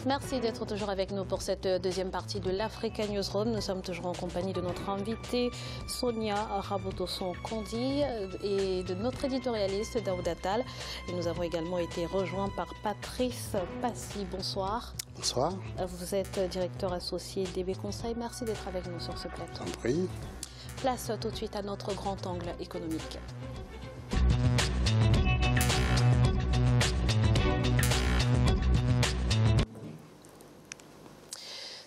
Merci d'être toujours avec nous pour cette deuxième partie de l'Africa Newsroom. Nous sommes toujours en compagnie de notre invitée Sonia Rabotoson-Kondi et de notre éditorialiste Daouda Tall. Et nous avons également été rejoints par Patrice Passy. Bonsoir. Bonsoir. Vous êtes directeur associé DB Conseil. Merci d'être avec nous sur ce plateau. Oui. Place tout de suite à notre grand angle économique.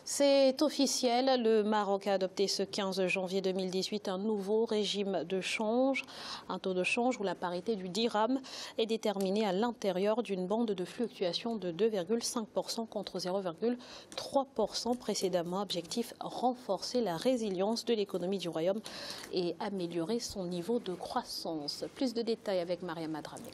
C'est officiel, le Maroc a adopté ce 15 janvier 2018 un nouveau régime de change, un taux de change où la parité du dirham est déterminée à l'intérieur d'une bande de fluctuation de 2,5% contre 0,3% précédemment. Objectif, renforcer la résilience de l'économie du royaume et améliorer son niveau de croissance. Plus de détails avec Maria Madramé.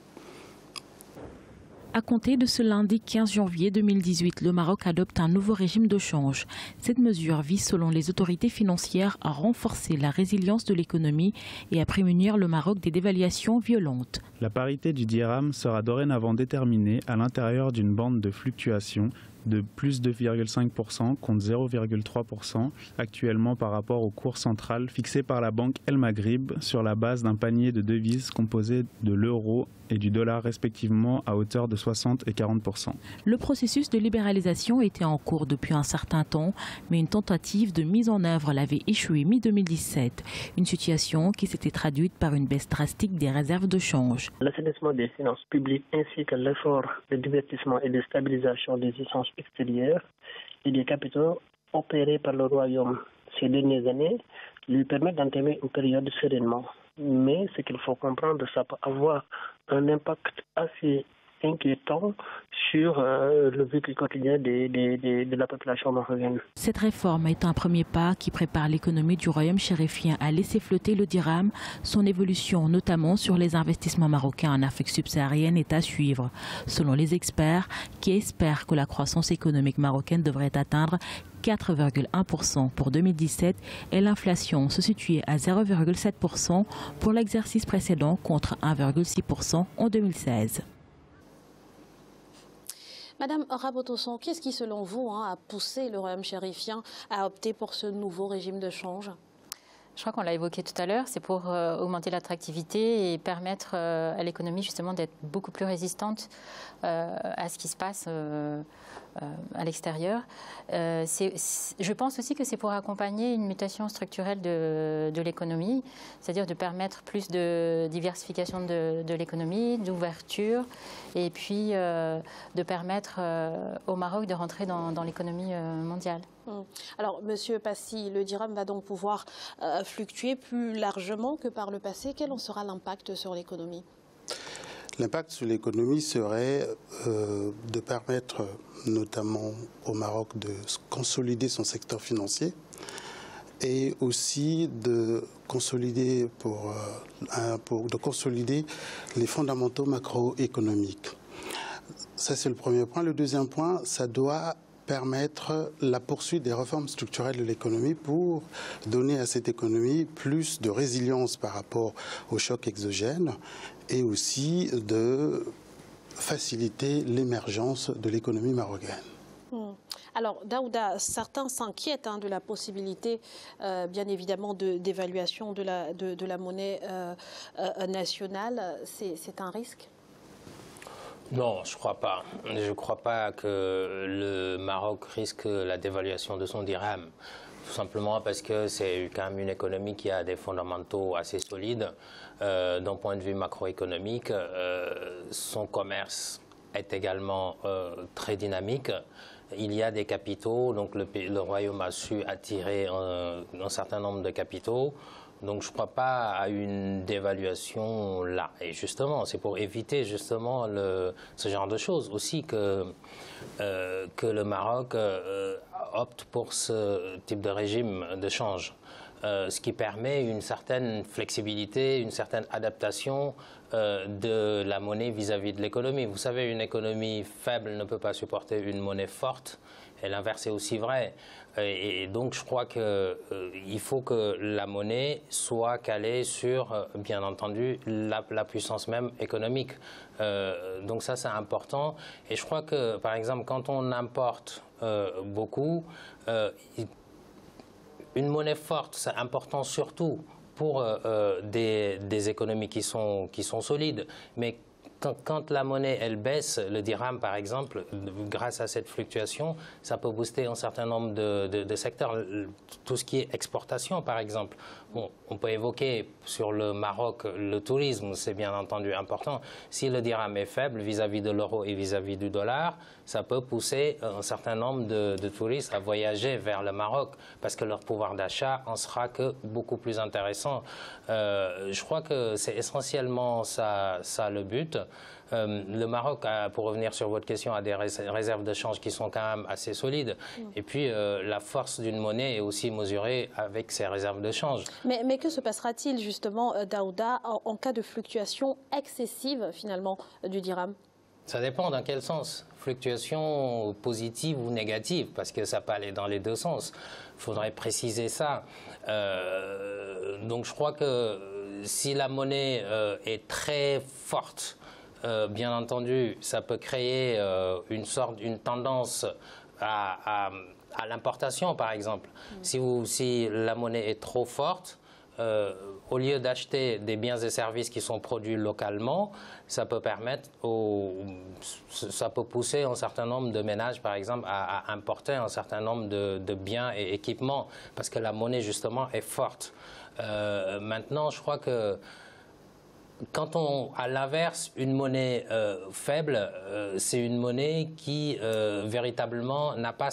À compter de ce lundi 15 janvier 2018, le Maroc adopte un nouveau régime de change. Cette mesure vise, selon les autorités financières, à renforcer la résilience de l'économie et à prémunir le Maroc des dévaluations violentes. La parité du dirham sera dorénavant déterminée à l'intérieur d'une bande de fluctuation de plus 2,5% contre 0,3% actuellement par rapport au cours central fixé par la banque El Maghrib sur la base d'un panier de devises composé de l'euro et du dollar respectivement à hauteur de 60 et 40%. Le processus de libéralisation était en cours depuis un certain temps, mais une tentative de mise en œuvre l'avait échoué mi-2017. Une situation qui s'était traduite par une baisse drastique des réserves de change. L'assainissement des finances publiques ainsi que l'effort de divertissement et de stabilisation des échanges extérieurs et des capitaux opérés par le Royaume ces dernières années lui permettent d'entamer une période sereinement. Mais ce qu'il faut comprendre, ça peut avoir un impact assez inquiétant sur le vécu quotidien de la population marocaine. Cette réforme est un premier pas qui prépare l'économie du royaume chérifien à laisser flotter le dirham. Son évolution, notamment sur les investissements marocains en Afrique subsaharienne, est à suivre. Selon les experts, qui espèrent que la croissance économique marocaine devrait atteindre 4,1% pour 2017 et l'inflation se situait à 0,7% pour l'exercice précédent contre 1,6% en 2016. Madame Rabotoson, qu'est-ce qui, selon vous, a poussé le royaume chérifien à opter pour ce nouveau régime de change ? Je crois qu'on l'a évoqué tout à l'heure, c'est pour augmenter l'attractivité et permettre à l'économie justement d'être beaucoup plus résistante à ce qui se passe à l'extérieur. Je pense aussi que c'est pour accompagner une mutation structurelle de l'économie, c'est-à-dire de permettre plus de diversification de l'économie, d'ouverture, et puis de permettre au Maroc de rentrer dans l'économie mondiale. Alors, Monsieur Passy, le dirham va donc pouvoir fluctuer plus largement que par le passé. Quel en sera l'impact sur l'économie ? L'impact sur l'économie serait de permettre notamment au Maroc de consolider son secteur financier et aussi de consolider, les fondamentaux macroéconomiques. Ça, c'est le premier point. Le deuxième point, ça doit permettre la poursuite des réformes structurelles de l'économie pour donner à cette économie plus de résilience par rapport aux chocs exogènes et aussi de faciliter l'émergence de l'économie marocaine. Alors, Daouda, certains s'inquiètent de la possibilité, bien évidemment, d'évaluation de la monnaie nationale. C'est un risque ? Non, je ne crois pas. Je ne crois pas que le Maroc risque la dévaluation de son dirham. Tout simplement parce que c'est quand même une économie qui a des fondamentaux assez solides. D'un point de vue macroéconomique, son commerce est également très dynamique. Il y a des capitaux, donc le Royaume a su attirer un certain nombre de capitaux. Donc je ne crois pas à une dévaluation là. Et justement, c'est pour éviter justement ce genre de choses aussi que le Maroc opte pour ce type de régime de change. Ce qui permet une certaine flexibilité, une certaine adaptation de la monnaie vis-à-vis de l'économie. Vous savez, une économie faible ne peut pas supporter une monnaie forte Et l'inverse est aussi vrai. Et donc je crois qu'il faut que la monnaie soit calée sur, bien entendu, la puissance même économique. Donc ça, c'est important. Et je crois que, par exemple, quand on importe beaucoup, une monnaie forte, c'est important surtout pour des économies qui sont solides. Mais quand la monnaie, elle baisse, le dirham par exemple, grâce à cette fluctuation, ça peut booster un certain nombre de secteurs. Tout ce qui est exportation par exemple. Bon, on peut évoquer sur le Maroc le tourisme, c'est bien entendu important. Si le dirham est faible vis-à-vis de l'euro et vis-à-vis du dollar, ça peut pousser un certain nombre de touristes à voyager vers le Maroc parce que leur pouvoir d'achat en sera que beaucoup plus intéressant. Je crois que c'est essentiellement ça le but. Le Maroc, pour revenir sur votre question, a des réserves de change qui sont quand même assez solides. Et puis, la force d'une monnaie est aussi mesurée avec ses réserves de change. Mais que se passera-t-il justement, Daouda, en cas de fluctuation excessive finalement du dirham? Ça dépend dans quel sens. Fluctuation positive ou négative, parce que ça peut aller dans les deux sens. Il faudrait préciser ça. Donc je crois que si la monnaie est très forte, bien entendu, ça peut créer une tendance à l'importation, par exemple. Si la monnaie est trop forte, au lieu d'acheter des biens et services qui sont produits localement, ça peut pousser un certain nombre de ménages, par exemple, à importer un certain nombre de biens et équipements, parce que la monnaie, justement, est forte. Maintenant, je crois que quand à l'inverse, une monnaie faible, c'est une monnaie qui véritablement n'a pas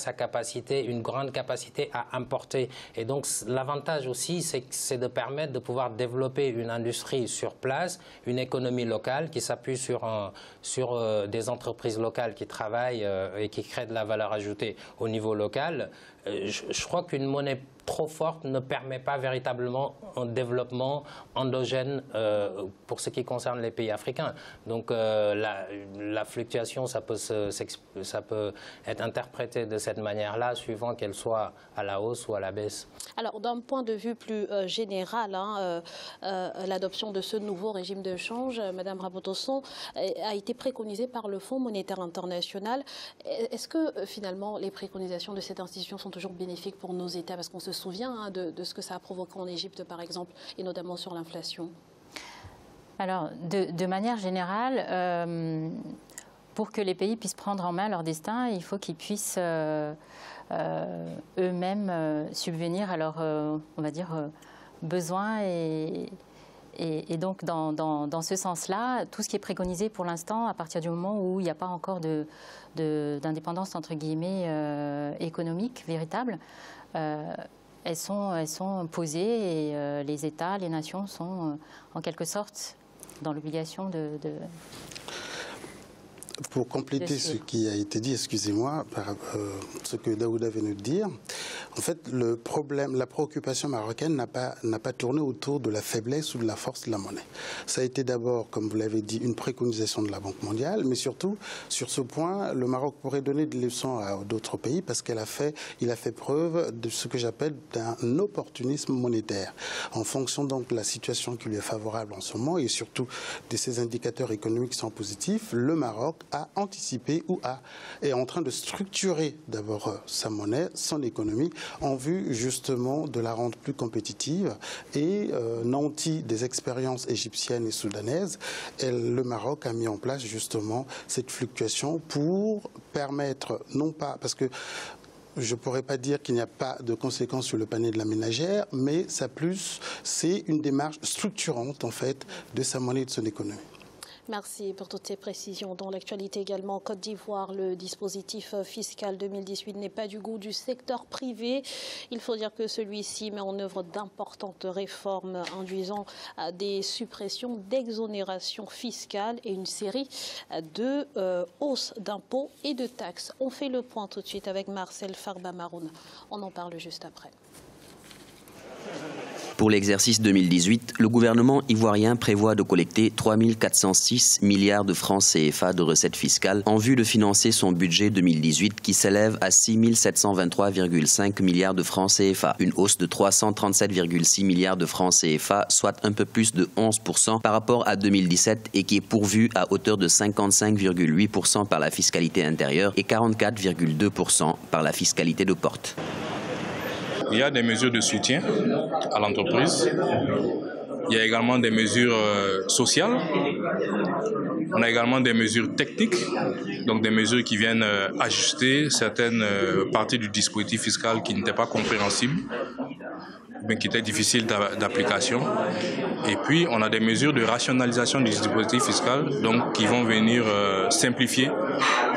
une grande capacité à importer. Et donc l'avantage aussi, c'est de permettre de pouvoir développer une industrie sur place, une économie locale qui s'appuie sur des entreprises locales qui travaillent et qui créent de la valeur ajoutée au niveau local. Je crois qu'une monnaie trop forte ne permet pas véritablement un développement endogène pour ce qui concerne les pays africains. Donc la fluctuation, ça peut être interprété de cette manière-là, suivant qu'elle soit à la hausse ou à la baisse. Alors, d'un point de vue plus général, l'adoption de ce nouveau régime de change, Madame Rabotosson, a été préconisée par le Fonds monétaire international. Est-ce que finalement les préconisations de cette institution sont toujours bénéfiques pour nos États? Parce qu'on se souvient de ce que ça a provoqué en Égypte, par exemple, et notamment sur l'inflation. Alors, de manière générale, pour que les pays puissent prendre en main leur destin, il faut qu'ils puissent eux-mêmes subvenir à leurs, on va dire, besoins. Et donc, dans ce sens-là, tout ce qui est préconisé pour l'instant, à partir du moment où il n'y a pas encore d'indépendance, entre guillemets, économique véritable, elles sont posées et les États, les nations sont en quelque sorte dans l'obligation de... Pour compléter ce qui a été dit, excusez-moi, ce que Daouda vient de dire, en fait, le problème, la préoccupation marocaine n'a pas tourné autour de la faiblesse ou de la force de la monnaie. Ça a été d'abord, comme vous l'avez dit, une préconisation de la Banque mondiale, mais surtout, sur ce point, le Maroc pourrait donner des leçons à d'autres pays parce qu'il a fait preuve de ce que j'appelle d'un opportunisme monétaire. En fonction donc de la situation qui lui est favorable en ce moment et surtout de ces indicateurs économiques qui sont positifs, le Maroc a anticipé ou est en train de structurer d'abord sa monnaie, son économie, en vue justement de la rendre plus compétitive et nanti des expériences égyptiennes et soudanaises, le Maroc a mis en place justement cette fluctuation pour permettre, non pas, parce que je ne pourrais pas dire qu'il n'y a pas de conséquences sur le panier de la ménagère, mais c'est une démarche structurante en fait de sa monnaie et de son économie. Merci pour toutes ces précisions. Dans l'actualité également, Côte d'Ivoire, le dispositif fiscal 2018 n'est pas du goût du secteur privé. Il faut dire que celui-ci met en œuvre d'importantes réformes induisant des suppressions d'exonérations fiscales et une série de hausses d'impôts et de taxes. On fait le point tout de suite avec Marcel Farba Maroun. On en parle juste après. Pour l'exercice 2018, le gouvernement ivoirien prévoit de collecter 3 406 milliards de francs CFA de recettes fiscales en vue de financer son budget 2018 qui s'élève à 6 723,5 milliards de francs CFA, une hausse de 337,6 milliards de francs CFA, soit un peu plus de 11% par rapport à 2017 et qui est pourvu à hauteur de 55,8% par la fiscalité intérieure et 44,2% par la fiscalité de porte. Il y a des mesures de soutien à l'entreprise. Il y a également des mesures sociales. On a également des mesures techniques, donc des mesures qui viennent ajuster certaines parties du dispositif fiscal qui n'étaient pas compréhensibles, mais qui étaient difficiles d'application. Et puis, on a des mesures de rationalisation du dispositif fiscal, donc qui vont venir simplifier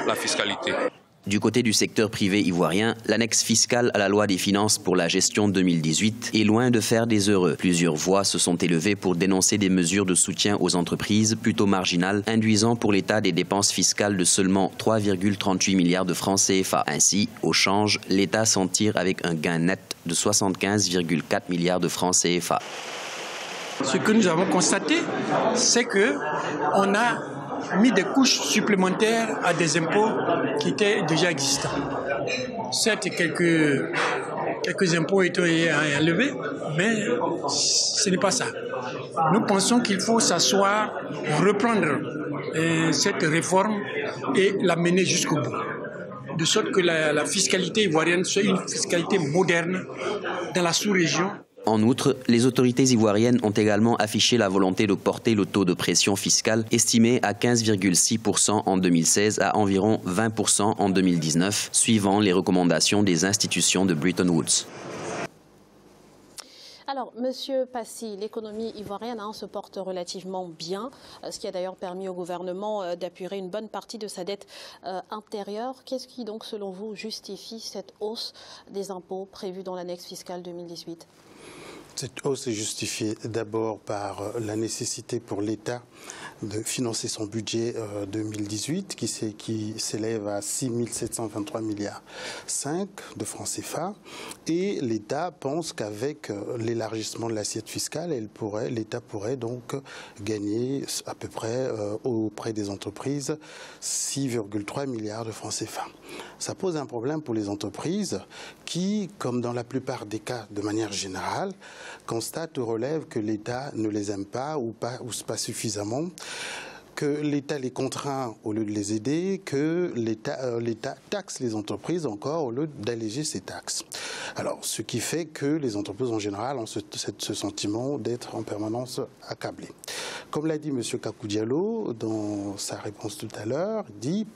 la fiscalité. Du côté du secteur privé ivoirien, l'annexe fiscale à la loi des finances pour la gestion 2018 est loin de faire des heureux. Plusieurs voix se sont élevées pour dénoncer des mesures de soutien aux entreprises plutôt marginales, induisant pour l'État des dépenses fiscales de seulement 3,38 milliards de francs CFA. Ainsi, au change, l'État s'en tire avec un gain net de 75,4 milliards de francs CFA. Ce que nous avons constaté, c'est qu'on a mis des couches supplémentaires à des impôts qui étaient déjà existants. Certes, quelques impôts étaient enlevés, mais ce n'est pas ça. Nous pensons qu'il faut s'asseoir, reprendre cette réforme et la mener jusqu'au bout. De sorte que la fiscalité ivoirienne soit une fiscalité moderne dans la sous-région. En outre, les autorités ivoiriennes ont également affiché la volonté de porter le taux de pression fiscale estimé à 15,6% en 2016 à environ 20% en 2019, suivant les recommandations des institutions de Bretton Woods. Alors, Monsieur Passy, l'économie ivoirienne se porte relativement bien, ce qui a d'ailleurs permis au gouvernement d'apurer une bonne partie de sa dette intérieure. Qu'est-ce qui donc, selon vous, justifie cette hausse des impôts prévue dans l'annexe fiscale 2018 ? Cette hausse est justifiée d'abord par la nécessité pour l'État de financer son budget 2018 qui s'élève à 6 723 milliards 5 de francs CFA. Et l'État pense qu'avec l'élargissement de l'assiette fiscale, l'État pourrait donc gagner à peu près auprès des entreprises 6,3 milliards de francs CFA. Ça pose un problème pour les entreprises qui, comme dans la plupart des cas de manière générale, constatent ou relèvent que l'État ne les aime pas ou pas suffisamment, que l'État les contraint au lieu de les aider, que l'État taxe les entreprises encore au lieu d'alléger ses taxes. Alors, ce qui fait que les entreprises en général ont ce sentiment d'être en permanence accablées. Comme l'a dit M. Kakou Diallo dans sa réponse tout à l'heure, dit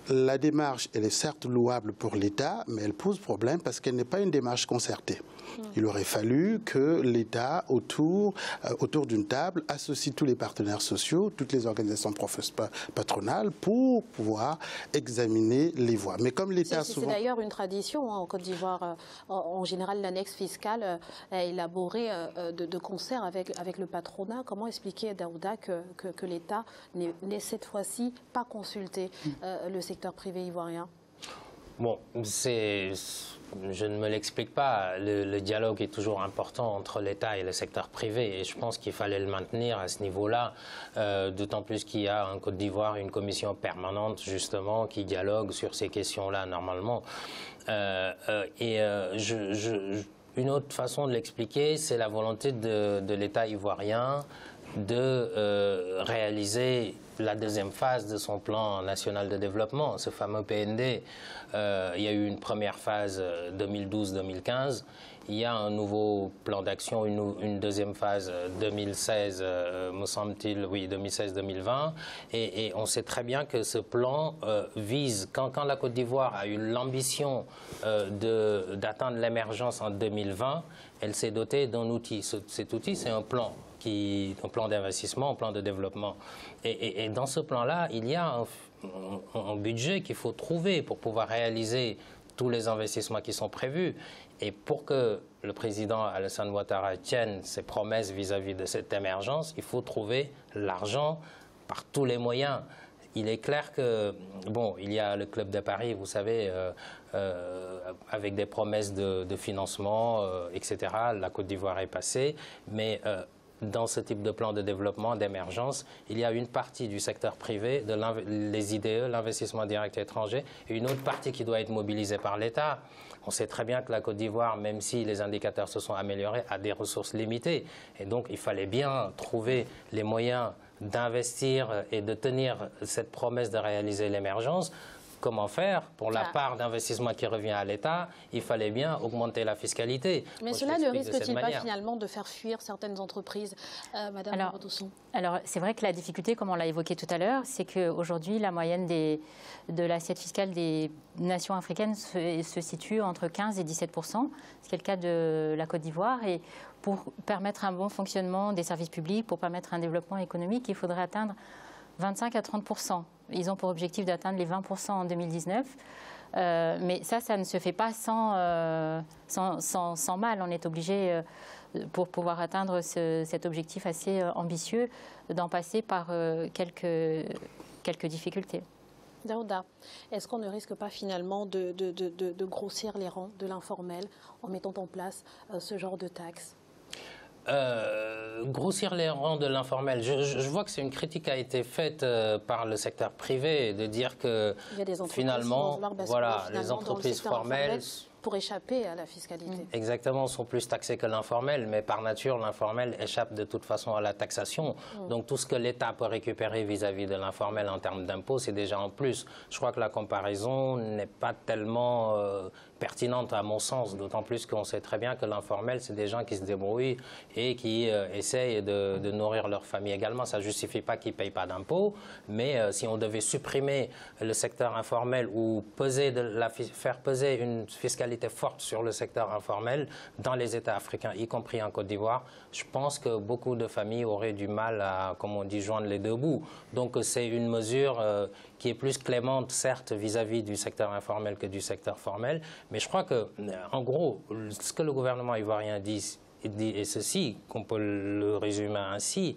la démarche, elle est certes louable pour l'État, mais elle pose problème parce qu'elle n'est pas une démarche concertée. Il aurait fallu que l'État, autour d'une table, associe tous les partenaires sociaux, toutes les organisations patronales pour pouvoir examiner les voies. Mais comme l'État souvent... C'est d'ailleurs une tradition en Côte d'Ivoire. En général, l'annexe fiscale est élaborée de concert avec le patronat. Comment expliquer, Daouda, que l'État n'ait cette fois-ci pas consulté le secteur privé ivoirien ? Bon, je ne me l'explique pas. Le dialogue est toujours important entre l'État et le secteur privé. Et je pense qu'il fallait le maintenir à ce niveau-là. D'autant plus qu'il y a en Côte d'Ivoire une commission permanente, justement, qui dialogue sur ces questions-là, normalement. Une autre façon de l'expliquer, c'est la volonté de l'État ivoirien de réaliser la deuxième phase de son plan national de développement, ce fameux PND. Il y a eu une première phase 2012-2015. Il y a un nouveau plan d'action, une deuxième phase 2016, me semble-t-il, oui, 2016-2020. Et on sait très bien que ce plan vise, quand la Côte d'Ivoire a eu l'ambition d'atteindre l'émergence en 2020, elle s'est dotée d'un outil. Cet outil, c'est un plan d'investissement, un plan de développement. Et dans ce plan-là, il y a un budget qu'il faut trouver pour pouvoir réaliser tous les investissements qui sont prévus. Et pour que le président Alassane Ouattara tienne ses promesses vis-à-vis de cette émergence, il faut trouver l'argent par tous les moyens. il est clair que, bon, il y a le Club de Paris, vous savez, avec des promesses de financement, etc. La Côte d'Ivoire est passée, mais dans ce type de plan de développement, d'émergence, il y a une partie du secteur privé, les IDE, l'investissement direct étranger, et une autre partie qui doit être mobilisée par l'État. On sait très bien que la Côte d'Ivoire, même si les indicateurs se sont améliorés, a des ressources limitées. Et donc, il fallait bien trouver les moyens d'investir et de tenir cette promesse de réaliser l'émergence. Comment faire? Pour la part d'investissement qui revient à l'État, il fallait bien augmenter la fiscalité. Mais cela ne risque-t-il pas finalement de faire fuir certaines entreprises, Madame Rotusson? Alors, c'est vrai que la difficulté, comme on l'a évoqué tout à l'heure, c'est qu'aujourd'hui, la moyenne de l'assiette fiscale des nations africaines se situe entre 15 et 17%, ce qui est le cas de la Côte d'Ivoire. Et pour permettre un bon fonctionnement des services publics, pour permettre un développement économique, il faudrait atteindre 25 à 30%. Ils ont pour objectif d'atteindre les 20% en 2019. Mais ça ne se fait pas sans mal. On est obligé, pour pouvoir atteindre cet objectif assez ambitieux, d'en passer par quelques difficultés. Daouda, est-ce qu'on ne risque pas finalement de grossir les rangs de l'informel en mettant en place ce genre de taxes? Grossir les rangs de l'informel. Je vois que c'est une critique qui a été faite par le secteur privé, de dire que finalement, voilà, les entreprises formelles pour échapper à la fiscalité. Exactement, sont plus taxés que l'informel, mais par nature, l'informel échappe de toute façon à la taxation. Donc tout ce que l'État peut récupérer vis-à-vis de l'informel en termes d'impôts, c'est déjà en plus. Je crois que la comparaison n'est pas tellement pertinente à mon sens, d'autant plus qu'on sait très bien que l'informel, c'est des gens qui se débrouillent et qui essayent de nourrir leur famille également. Ça ne justifie pas qu'ils ne payent pas d'impôts, mais si on devait supprimer le secteur informel ou faire peser une fiscalité forte sur le secteur informel dans les États africains, y compris en Côte d'Ivoire, je pense que beaucoup de familles auraient du mal à, comme on dit, joindre les deux bouts. Donc c'est une mesure qui est plus clémente, certes, vis-à-vis du secteur informel que du secteur formel, mais je crois que, en gros, ce que le gouvernement ivoirien dit est ceci, qu'on peut le résumer ainsi.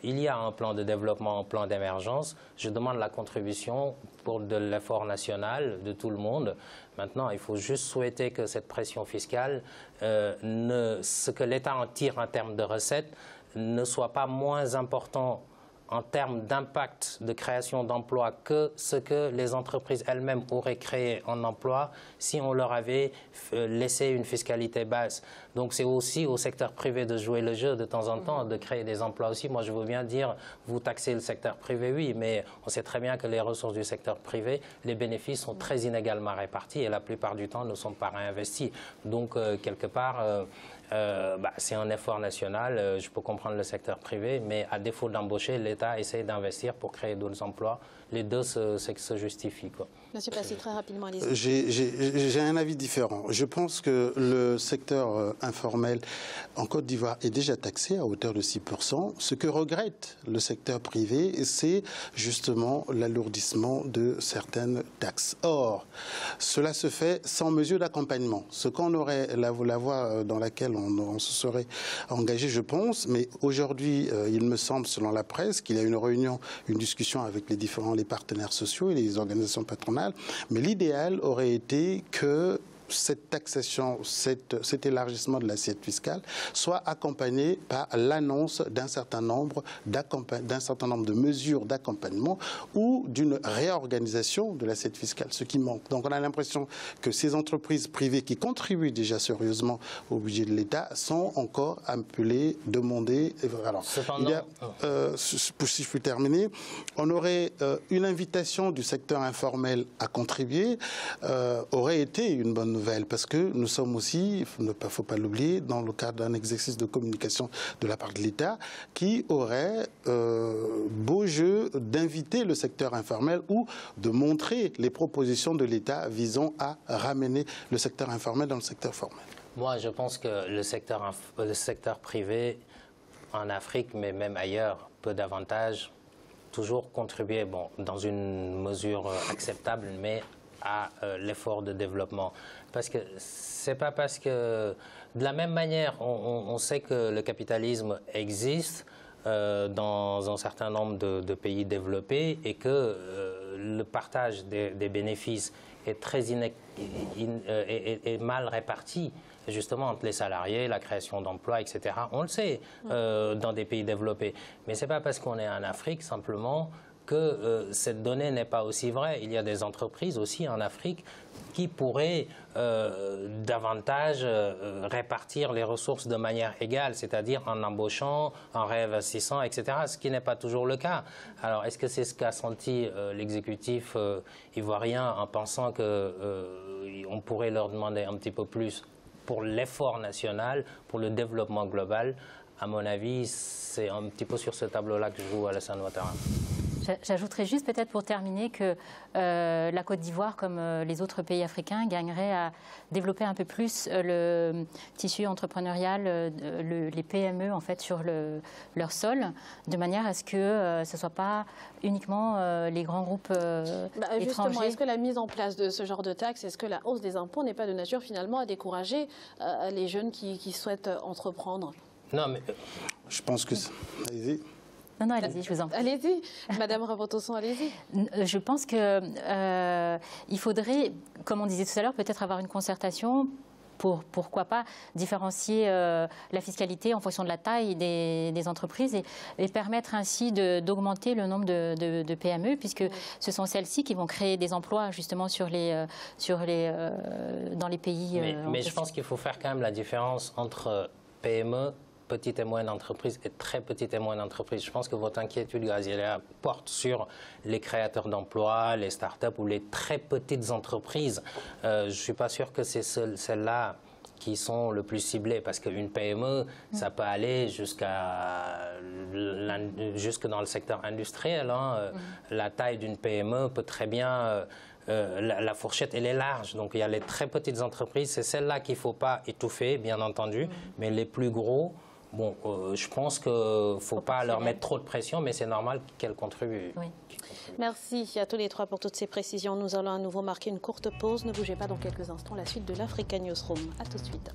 Il y a un plan de développement, un plan d'émergence. Je demande la contribution pour de l'effort national de tout le monde. Maintenant, il faut juste souhaiter que cette pression fiscale, ce que l'État en tire en termes de recettes, ne soit pas moins important en termes d'impact de création d'emplois que ce que les entreprises elles-mêmes auraient créé en emploi si on leur avait laissé une fiscalité basse. Donc c'est aussi au secteur privé de jouer le jeu de temps en temps, de créer des emplois aussi. Moi je veux bien dire, vous taxez le secteur privé, oui, mais on sait très bien que les ressources du secteur privé, les bénéfices sont très inégalement répartis et la plupart du temps ne sont pas réinvestis. Donc quelque part, c'est un effort national, je peux comprendre le secteur privé, mais à défaut d'embaucher, l'État essaie d'investir pour créer d'autres emplois. Les deux se justifient, quoi. Monsieur Passy, très rapidement, allez-y. J'ai un avis différent. Je pense que le secteur informel en Côte d'Ivoire est déjà taxé à hauteur de 6%. Ce que regrette le secteur privé, c'est justement l'alourdissement de certaines taxes. Or, cela se fait sans mesure d'accompagnement. Ce qu'on aurait, la voie dans laquelle on se serait engagé, je pense, mais aujourd'hui, il me semble, selon la presse, qu'il y a une réunion, une discussion avec les partenaires sociaux et les organisations patronales, mais l'idéal aurait été que cette taxation, cet élargissement de l'assiette fiscale soit accompagné par l'annonce d'un certain nombre de mesures d'accompagnement ou d'une réorganisation de l'assiette fiscale, ce qui manque. Donc on a l'impression que ces entreprises privées qui contribuent déjà sérieusement au budget de l'État sont encore appelées, demandées. Alors, il y a, si je puis terminer, on aurait une invitation du secteur informel à contribuer, aurait été une bonne nouvelle, parce que nous sommes aussi, il ne faut pas l'oublier, dans le cadre d'un exercice de communication de la part de l'État, qui aurait beau jeu d'inviter le secteur informel ou de montrer les propositions de l'État visant à ramener le secteur informel dans le secteur formel. Moi, je pense que le secteur privé en Afrique, mais même ailleurs, peut davantage toujours contribuer, bon, dans une mesure acceptable, mais à l'effort de développement. Parce que c'est pas parce que, de la même manière, on sait que le capitalisme existe, dans un certain nombre de pays développés et que le partage des bénéfices est très est mal réparti, justement, entre les salariés, la création d'emplois, etc. On le sait dans des pays développés. Mais ce n'est pas parce qu'on est en Afrique, simplement, que cette donnée n'est pas aussi vraie. Il y a des entreprises aussi en Afrique qui pourraient davantage répartir les ressources de manière égale, c'est-à-dire en embauchant, en réinvestissant, etc., ce qui n'est pas toujours le cas. Alors, est-ce que c'est ce qu'a senti l'exécutif ivoirien en pensant qu'on pourrait leur demander un petit peu plus pour l'effort national, pour le développement global? À mon avis, c'est un petit peu sur ce tableau-là que joue Alassane Ouattara. J'ajouterais juste peut-être pour terminer que la Côte d'Ivoire, comme les autres pays africains, gagnerait à développer un peu plus le tissu entrepreneurial, les PME en fait sur leur sol, de manière à ce que ce ne soit pas uniquement les grands groupes étrangers. Justement, est-ce que la mise en place de ce genre de taxes, est-ce que la hausse des impôts n'est pas de nature finalement à décourager les jeunes qui souhaitent entreprendre? Non, mais je pense que... Allez-y. Non, allez-y, je vous en prie. Allez-y, Madame Rabotosson, allez-y. Je pense qu'il faudrait, comme on disait tout à l'heure, peut-être avoir une concertation pour, pourquoi pas, différencier la fiscalité en fonction de la taille des entreprises et permettre ainsi d'augmenter le nombre de PME, puisque ce sont celles-ci qui vont créer des emplois justement dans les pays. Mais je pense qu'il faut faire quand même la différence entre PME, petites et moyennes entreprises et très petites et moyennes entreprises. Je pense que votre inquiétude, Graziella, porte sur les créateurs d'emplois, les start-up ou les très petites entreprises. Je ne suis pas sûr que c'est celles-là qui sont le plus ciblées, parce qu'une PME, ça peut aller jusque dans le secteur industriel. La taille d'une PME peut très bien... la fourchette, elle est large. Donc, il y a les très petites entreprises. C'est celles-là qu'il ne faut pas étouffer, bien entendu. Mais les plus gros... Bon, je pense qu'il ne faut pas leur mettre trop de pression, mais c'est normal qu'elles contribuent. Oui. Merci à tous les trois pour toutes ces précisions. Nous allons à nouveau marquer une courte pause. Ne bougez pas, dans quelques instants, la suite de l'Africa Newsroom. A tout de suite.